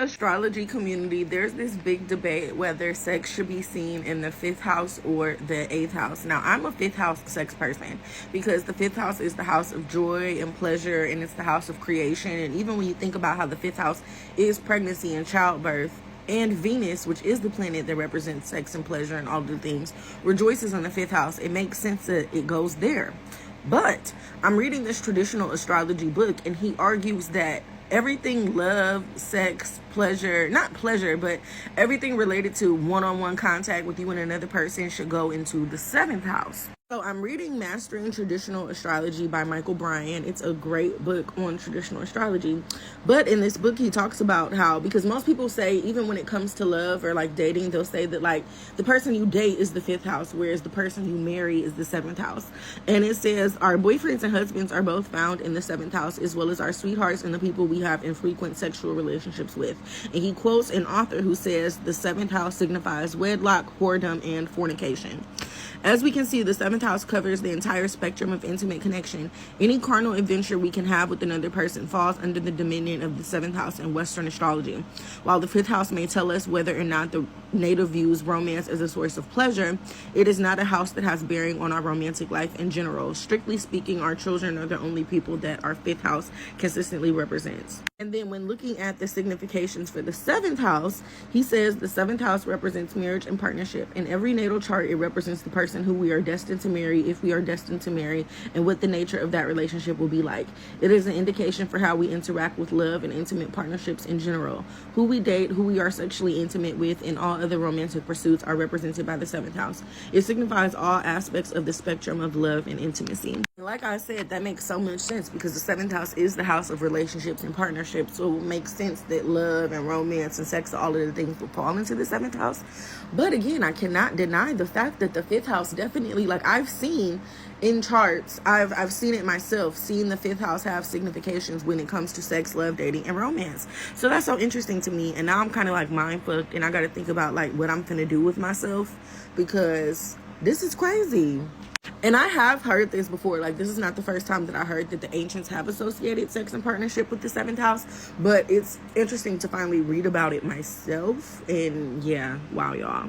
astrology community, there's this big debate whether sex should be seen in the 5th house or the 8th house. Now, I'm a 5th house sex person because the 5th house is the house of joy and pleasure, and it's the house of creation. And even when you think about how the 5th house is pregnancy and childbirth, and Venus, which is the planet that represents sex and pleasure and all the things, rejoices in the 5th house, it makes sense that it goes there. But I'm reading this traditional astrology book, and he argues that everything love, sex, pleasure, not pleasure, but everything related to one-on-one contact with you and another person should go into the 7th house. So I'm reading Mastering Traditional Astrology by Michael Bryan. It's a great book on traditional astrology. But in this book, he talks about how, because most people say, even when it comes to love or like dating, they'll say that like the person you date is the 5th house, whereas the person you marry is the 7th house. And it says our boyfriends and husbands are both found in the 7th house, as well as our sweethearts and the people we have infrequent sexual relationships with. And he quotes an author who says the 7th house signifies wedlock, whoredom, and fornication. As we can see, the 7th house covers the entire spectrum of intimate connection. Any carnal adventure we can have with another person falls under the dominion of the 7th house in Western astrology. While the 5th house may tell us whether or not the native views romance as a source of pleasure, it is not a house that has bearing on our romantic life in general. Strictly speaking, our children are the only people that our 5th house consistently represents. And then when looking at the significations for the 7th house, he says the 7th house represents marriage and partnership. In every natal chart, it represents the person who we are destined to marry, if we are destined to marry, and what the nature of that relationship will be like. It is an indication for how we interact with love and intimate partnerships in general. Who we date, who we are sexually intimate with, and all other romantic pursuits are represented by the 7th house. It signifies all aspects of the spectrum of love and intimacy. Like I said, that makes so much sense because the 7th house is the house of relationships and partnerships. So it makes sense that love and romance and sex, all of the things will fall into the 7th house. But again, I cannot deny the fact that the 5th house definitely, like I've seen in charts, I've seen it myself, seeing the 5th house have significations when it comes to sex, love, dating, and romance. So that's so interesting to me. And now I'm kind of like mind fucked, and I got to think about like what I'm finna do with myself because this is crazy. And I have heard this before. Like, this is not the first time that I heard that the ancients have associated sex and partnership with the 7th house. But it's interesting to finally read about it myself. And yeah, wow, y'all.